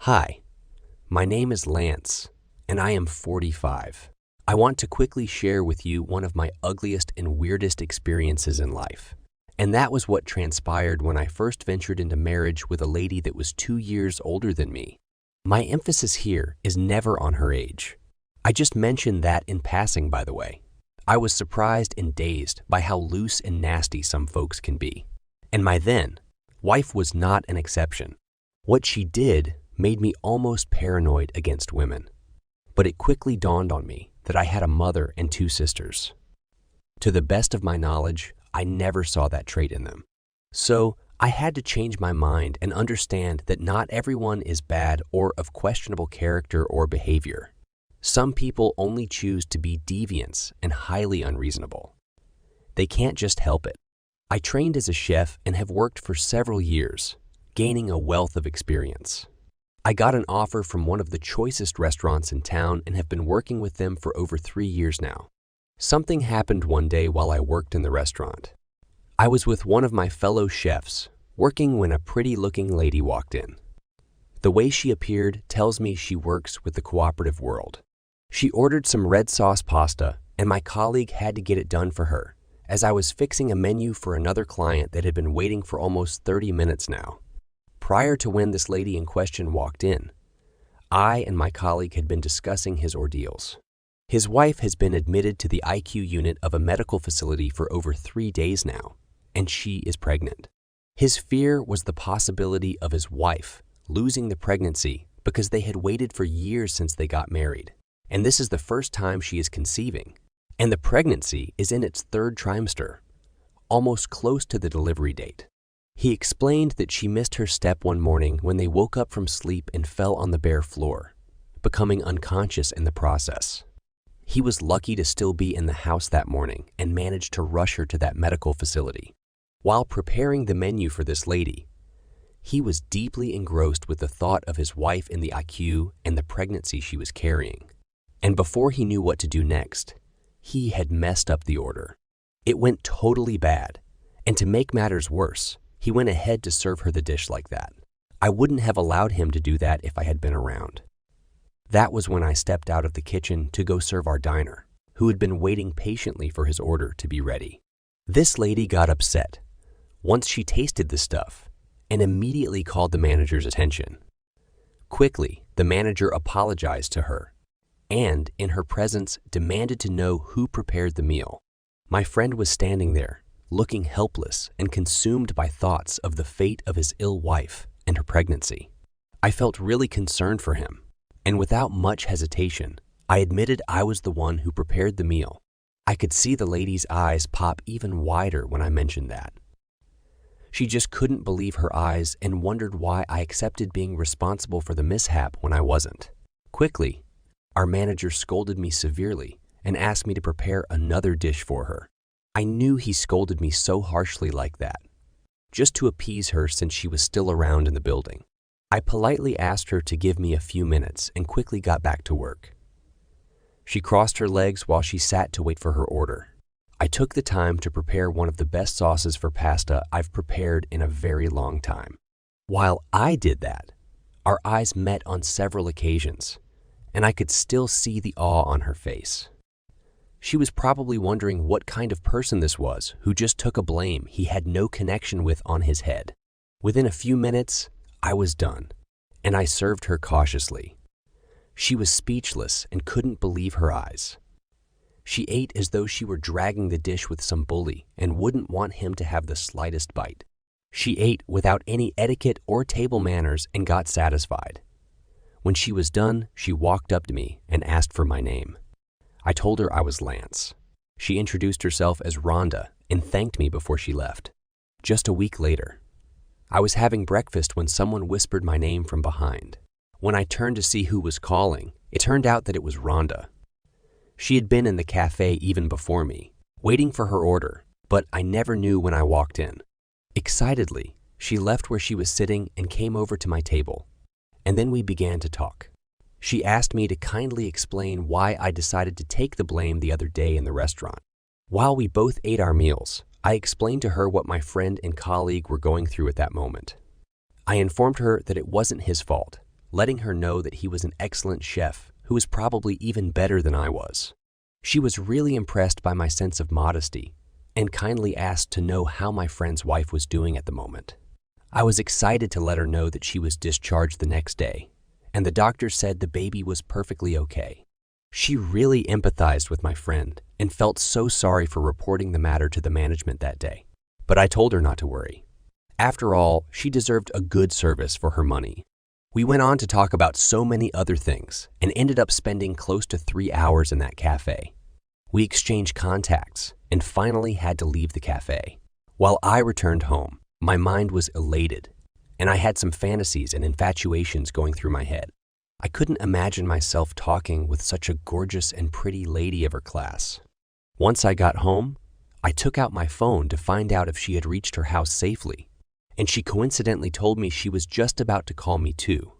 Hi, my name is Lance, and I am 45. I want to quickly share with you one of my ugliest and weirdest experiences in life. And that was what transpired when I first ventured into marriage with a lady that was 2 years older than me. My emphasis here is never on her age. I just mentioned that in passing, by the way. I was surprised and dazed by how loose and nasty some folks can be. And my then wife was not an exception. What she did made me almost paranoid against women. But it quickly dawned on me that I had a mother and 2 sisters. To the best of my knowledge, I never saw that trait in them. So I had to change my mind and understand that not everyone is bad or of questionable character or behavior. Some people only choose to be deviants and highly unreasonable. They can't just help it. I trained as a chef and have worked for several years, gaining a wealth of experience. I got an offer from one of the choicest restaurants in town and have been working with them for over 3 years now. Something happened one day while I worked in the restaurant. I was with one of my fellow chefs, working when a pretty-looking lady walked in. The way she appeared tells me she works with the cooperative world. She ordered some red sauce pasta, and my colleague had to get it done for her, as I was fixing a menu for another client that had been waiting for almost 30 minutes now. Prior to when this lady in question walked in, I and my colleague had been discussing his ordeals. His wife has been admitted to the ICU unit of a medical facility for over 3 days now, and she is pregnant. His fear was the possibility of his wife losing the pregnancy because they had waited for years since they got married, and this is the first time she is conceiving, and the pregnancy is in its 3rd trimester, almost close to the delivery date. He explained that she missed her step one morning when they woke up from sleep and fell on the bare floor, becoming unconscious in the process. He was lucky to still be in the house that morning and managed to rush her to that medical facility. While preparing the menu for this lady, he was deeply engrossed with the thought of his wife in the ICU and the pregnancy she was carrying. And before he knew what to do next, he had messed up the order. It went totally bad, and to make matters worse, he went ahead to serve her the dish like that. I wouldn't have allowed him to do that if I had been around. That was when I stepped out of the kitchen to go serve our diner, who had been waiting patiently for his order to be ready. This lady got upset once she tasted the stuff and immediately called the manager's attention. Quickly, the manager apologized to her and, in her presence, demanded to know who prepared the meal. My friend was standing there, looking helpless and consumed by thoughts of the fate of his ill wife and her pregnancy. I felt really concerned for him, and without much hesitation, I admitted I was the one who prepared the meal. I could see the lady's eyes pop even wider when I mentioned that. She just couldn't believe her eyes and wondered why I accepted being responsible for the mishap when I wasn't. Quickly, our manager scolded me severely and asked me to prepare another dish for her. I knew he scolded me so harshly like that, just to appease her since she was still around in the building. I politely asked her to give me a few minutes and quickly got back to work. She crossed her legs while she sat to wait for her order. I took the time to prepare one of the best sauces for pasta I've prepared in a very long time. While I did that, our eyes met on several occasions, and I could still see the awe on her face. She was probably wondering what kind of person this was who just took a blame he had no connection with on his head. Within a few minutes, I was done, and I served her cautiously. She was speechless and couldn't believe her eyes. She ate as though she were dragging the dish with some bully and wouldn't want him to have the slightest bite. She ate without any etiquette or table manners and got satisfied. When she was done, she walked up to me and asked for my name. I told her I was Lance. She introduced herself as Rhonda and thanked me before she left. Just a week later, I was having breakfast when someone whispered my name from behind. When I turned to see who was calling, it turned out that it was Rhonda. She had been in the cafe even before me, waiting for her order, but I never knew when I walked in. Excitedly, she left where she was sitting and came over to my table, and then we began to talk. She asked me to kindly explain why I decided to take the blame the other day in the restaurant. While we both ate our meals, I explained to her what my friend and colleague were going through at that moment. I informed her that it wasn't his fault, letting her know that he was an excellent chef who was probably even better than I was. She was really impressed by my sense of modesty and kindly asked to know how my friend's wife was doing at the moment. I was excited to let her know that she was discharged the next day, and the doctor said the baby was perfectly okay. She really empathized with my friend and felt so sorry for reporting the matter to the management that day, but I told her not to worry. After all, she deserved a good service for her money. We went on to talk about so many other things and ended up spending close to 3 hours in that cafe. We exchanged contacts and finally had to leave the cafe. While I returned home, my mind was elated, and I had some fantasies and infatuations going through my head. I couldn't imagine myself talking with such a gorgeous and pretty lady of her class. Once I got home, I took out my phone to find out if she had reached her house safely, and she coincidentally told me she was just about to call me too,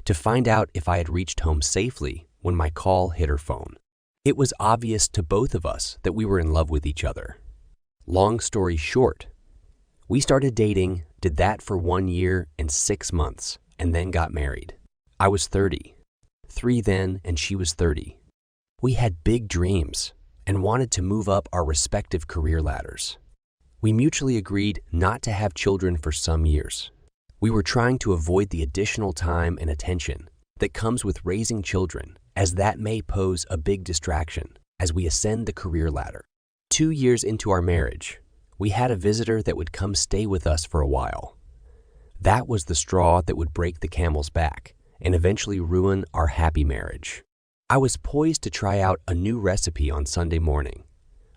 to find out if I had reached home safely when my call hit her phone. It was obvious to both of us that we were in love with each other. Long story short, we started dating, did that for 1 year and 6 months, and then got married. I was 33 then, and she was 30. We had big dreams and wanted to move up our respective career ladders. We mutually agreed not to have children for some years. We were trying to avoid the additional time and attention that comes with raising children, as that may pose a big distraction as we ascend the career ladder. 2 years into our marriage, we had a visitor that would come stay with us for a while. That was the straw that would break the camel's back and eventually ruin our happy marriage. I was poised to try out a new recipe on Sunday morning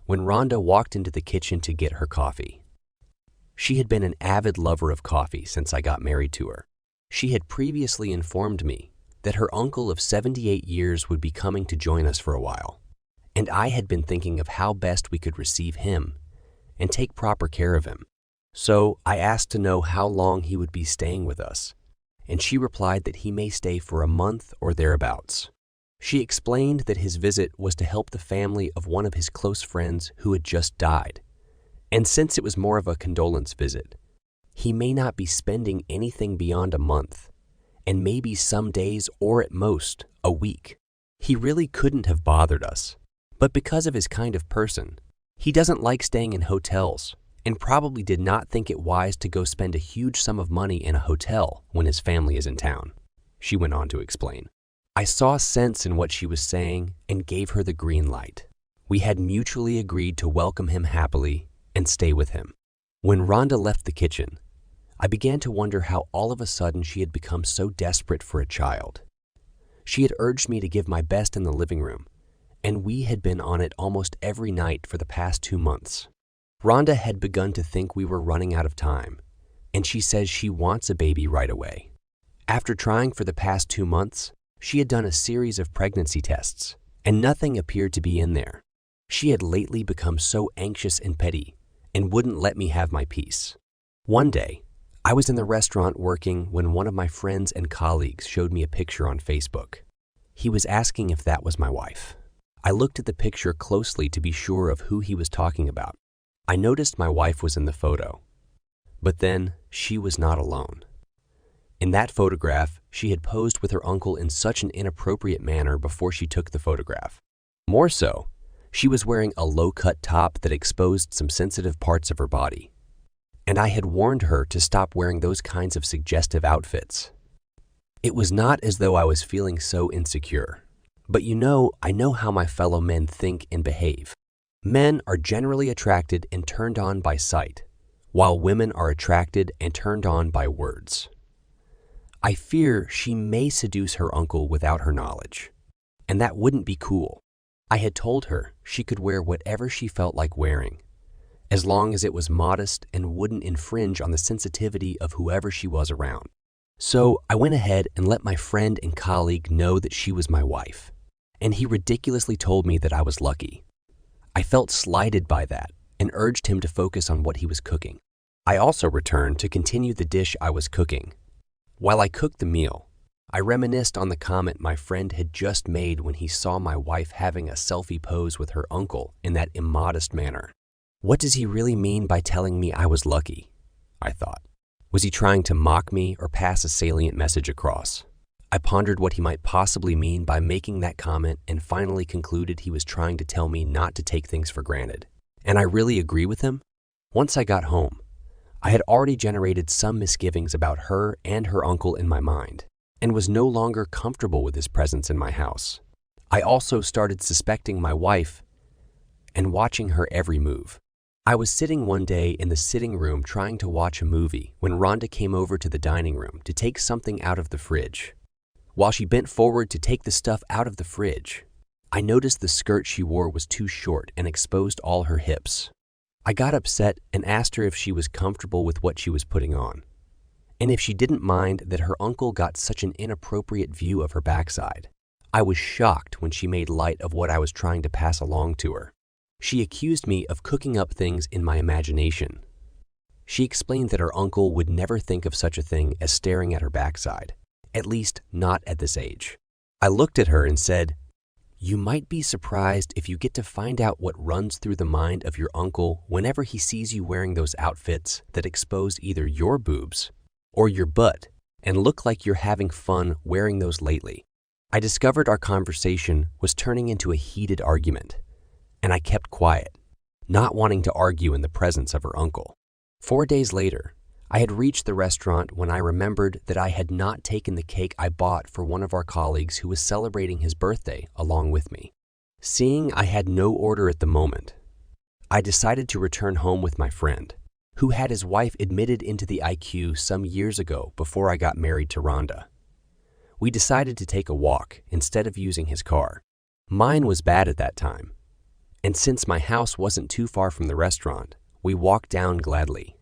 when Rhonda walked into the kitchen to get her coffee. She had been an avid lover of coffee since I got married to her. She had previously informed me that her uncle of 78 years would be coming to join us for a while, and I had been thinking of how best we could receive him and take proper care of him. So I asked to know how long he would be staying with us, and she replied that he may stay for a month or thereabouts. She explained that his visit was to help the family of one of his close friends who had just died, and since it was more of a condolence visit, he may not be spending anything beyond a month, and maybe some days or at most a week. He really couldn't have bothered us, but because of his kind of person, he doesn't like staying in hotels and probably did not think it wise to go spend a huge sum of money in a hotel when his family is in town, she went on to explain. I saw sense in what she was saying and gave her the green light. We had mutually agreed to welcome him happily and stay with him. When Rhonda left the kitchen, I began to wonder how all of a sudden she had become so desperate for a child. She had urged me to give my best in the living room, and we had been on it almost every night for the past 2 months. Rhonda had begun to think we were running out of time, and she says she wants a baby right away. After trying for the past 2 months, she had done a series of pregnancy tests, and nothing appeared to be in there. She had lately become so anxious and petty and wouldn't let me have my peace. One day, I was in the restaurant working when one of my friends and colleagues showed me a picture on Facebook. He was asking if that was my wife. I looked at the picture closely to be sure of who he was talking about. I noticed my wife was in the photo, but then she was not alone. In that photograph, she had posed with her uncle in such an inappropriate manner before she took the photograph. More so, she was wearing a low-cut top that exposed some sensitive parts of her body, and I had warned her to stop wearing those kinds of suggestive outfits. It was not as though I was feeling so insecure, but I know how my fellow men think and behave. Men are generally attracted and turned on by sight, while women are attracted and turned on by words. I fear she may seduce her uncle without her knowledge, and that wouldn't be cool. I had told her she could wear whatever she felt like wearing, as long as it was modest and wouldn't infringe on the sensitivity of whoever she was around. So I went ahead and let my friend and colleague know that she was my wife, and he ridiculously told me that I was lucky. I felt slighted by that and urged him to focus on what he was cooking. I also returned to continue the dish I was cooking. While I cooked the meal, I reminisced on the comment my friend had just made when he saw my wife having a selfie pose with her uncle in that immodest manner. What does he really mean by telling me I was lucky? I thought. Was he trying to mock me or pass a salient message across? I pondered what he might possibly mean by making that comment and finally concluded he was trying to tell me not to take things for granted. And I really agree with him. Once I got home, I had already generated some misgivings about her and her uncle in my mind and was no longer comfortable with his presence in my house. I also started suspecting my wife and watching her every move. I was sitting one day in the sitting room trying to watch a movie when Rhonda came over to the dining room to take something out of the fridge. While she bent forward to take the stuff out of the fridge, I noticed the skirt she wore was too short and exposed all her hips. I got upset and asked her if she was comfortable with what she was putting on, and if she didn't mind that her uncle got such an inappropriate view of her backside. I was shocked when she made light of what I was trying to pass along to her. She accused me of cooking up things in my imagination. She explained that her uncle would never think of such a thing as staring at her backside, at least not at this age. I looked at her and said, "You might be surprised if you get to find out what runs through the mind of your uncle whenever he sees you wearing those outfits that expose either your boobs or your butt and look like you're having fun wearing those lately." I discovered our conversation was turning into a heated argument, and I kept quiet, not wanting to argue in the presence of her uncle. 4 days later, I had reached the restaurant when I remembered that I had not taken the cake I bought for one of our colleagues who was celebrating his birthday along with me. Seeing I had no order at the moment, I decided to return home with my friend, who had his wife admitted into the IQ some years ago before I got married to Rhonda. We decided to take a walk instead of using his car. Mine was bad at that time, and since my house wasn't too far from the restaurant, we walked down gladly.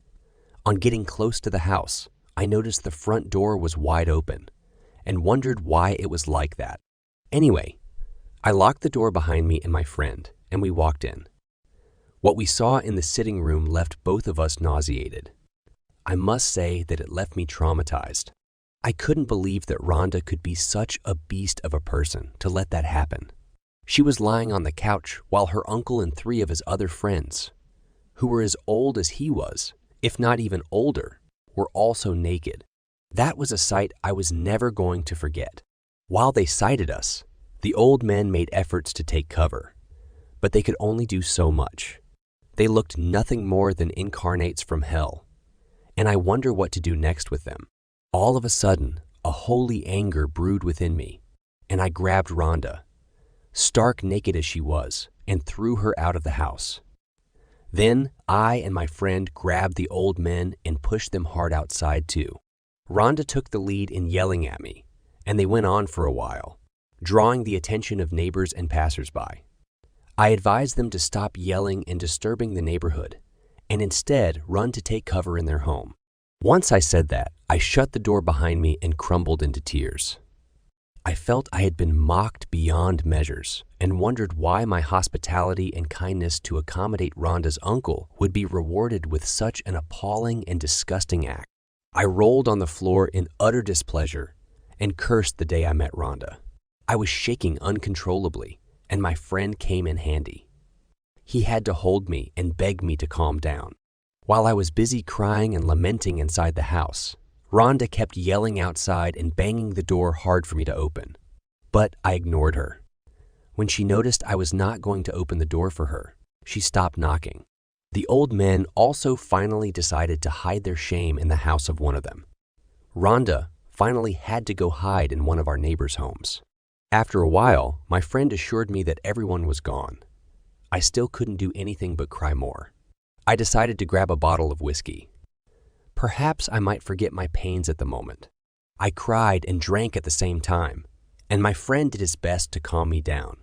On getting close to the house, I noticed the front door was wide open and wondered why it was like that. Anyway, I locked the door behind me and my friend, and we walked in. What we saw in the sitting room left both of us nauseated. I must say that it left me traumatized. I couldn't believe that Rhonda could be such a beast of a person to let that happen. She was lying on the couch while her uncle and 3 of his other friends, who were as old as he was, if not even older, were also naked. That was a sight I was never going to forget. While they sighted us, the old men made efforts to take cover, but they could only do so much. They looked nothing more than incarnates from hell, and I wonder what to do next with them. All of a sudden, a holy anger brewed within me, and I grabbed Rhonda, stark naked as she was, and threw her out of the house. Then I and my friend grabbed the old men and pushed them hard outside too. Rhonda took the lead in yelling at me, and they went on for a while, drawing the attention of neighbors and passersby. I advised them to stop yelling and disturbing the neighborhood, and instead run to take cover in their home. Once I said that, I shut the door behind me and crumbled into tears. I felt I had been mocked beyond measures and wondered why my hospitality and kindness to accommodate Rhonda's uncle would be rewarded with such an appalling and disgusting act. I rolled on the floor in utter displeasure and cursed the day I met Rhonda. I was shaking uncontrollably, and my friend came in handy. He had to hold me and beg me to calm down. While I was busy crying and lamenting inside the house, Rhonda kept yelling outside and banging the door hard for me to open. But I ignored her. When she noticed I was not going to open the door for her, she stopped knocking. The old men also finally decided to hide their shame in the house of one of them. Rhonda finally had to go hide in one of our neighbors' homes. After a while, my friend assured me that everyone was gone. I still couldn't do anything but cry more. I decided to grab a bottle of whiskey. Perhaps I might forget my pains at the moment. I cried and drank at the same time, and my friend did his best to calm me down,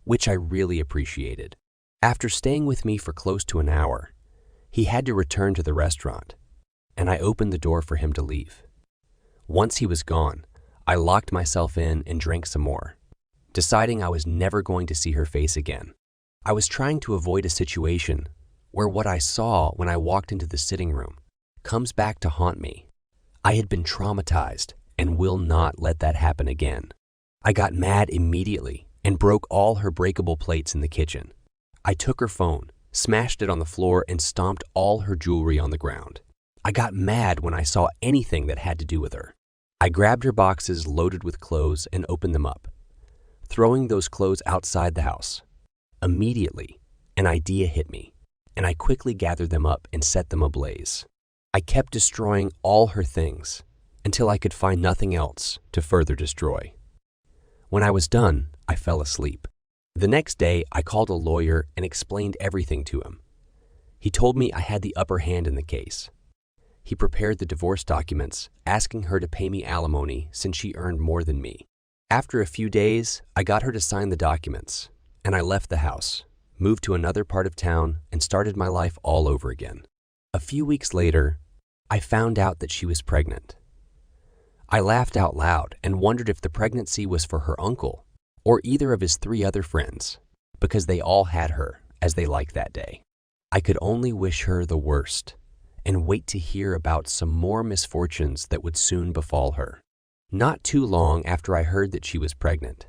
which I really appreciated. After staying with me for close to an hour, he had to return to the restaurant, and I opened the door for him to leave. Once he was gone, I locked myself in and drank some more, deciding I was never going to see her face again. I was trying to avoid a situation where what I saw when I walked into the sitting room comes back to haunt me. I had been traumatized and will not let that happen again. I got mad immediately and broke all her breakable plates in the kitchen. I took her phone, smashed it on the floor, and stomped all her jewelry on the ground. I got mad when I saw anything that had to do with her. I grabbed her boxes loaded with clothes and opened them up, throwing those clothes outside the house. Immediately, an idea hit me, and I quickly gathered them up and set them ablaze. I kept destroying all her things until I could find nothing else to further destroy. When I was done, I fell asleep. The next day, I called a lawyer and explained everything to him. He told me I had the upper hand in the case. He prepared the divorce documents, asking her to pay me alimony since she earned more than me. After a few days, I got her to sign the documents, and I left the house, moved to another part of town, and started my life all over again. A few weeks later, I found out that she was pregnant. I laughed out loud and wondered if the pregnancy was for her uncle or either of his 3 other friends, because they all had her as they liked that day. I could only wish her the worst and wait to hear about some more misfortunes that would soon befall her. Not too long after I heard that she was pregnant,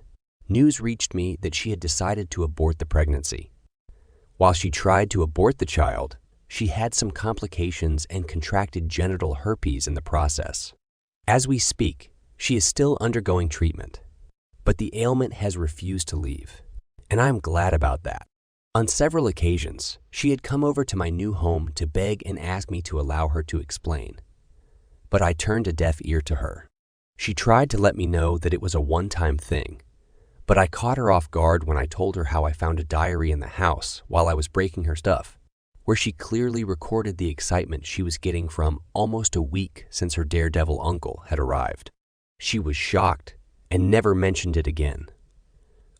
news reached me that she had decided to abort the pregnancy. While she tried to abort the child, she had some complications and contracted genital herpes in the process. As we speak, she is still undergoing treatment, but the ailment has refused to leave, and I'm glad about that. On several occasions, she had come over to my new home to beg and ask me to allow her to explain, but I turned a deaf ear to her. She tried to let me know that it was a one-time thing, but I caught her off guard when I told her how I found a diary in the house while I was breaking her stuff, where she clearly recorded the excitement she was getting from almost a week since her daredevil uncle had arrived. She was shocked and never mentioned it again.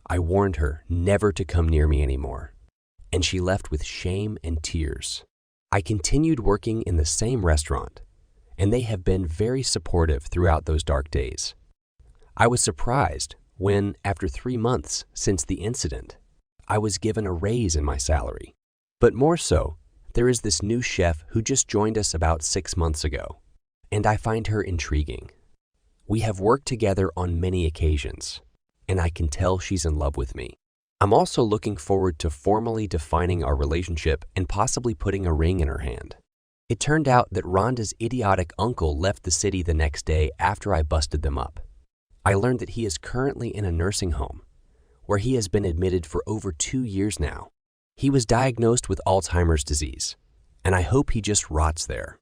I warned her never to come near me anymore, and she left with shame and tears. I continued working in the same restaurant, and they have been very supportive throughout those dark days. I was surprised when, after 3 months since the incident, I was given a raise in my salary. But more so, there is this new chef who just joined us about 6 months ago, and I find her intriguing. We have worked together on many occasions, and I can tell she's in love with me. I'm also looking forward to formally defining our relationship and possibly putting a ring in her hand. It turned out that Rhonda's idiotic uncle left the city the next day after I busted them up. I learned that he is currently in a nursing home, where he has been admitted for over 2 years now. He was diagnosed with Alzheimer's disease, and I hope he just rots there.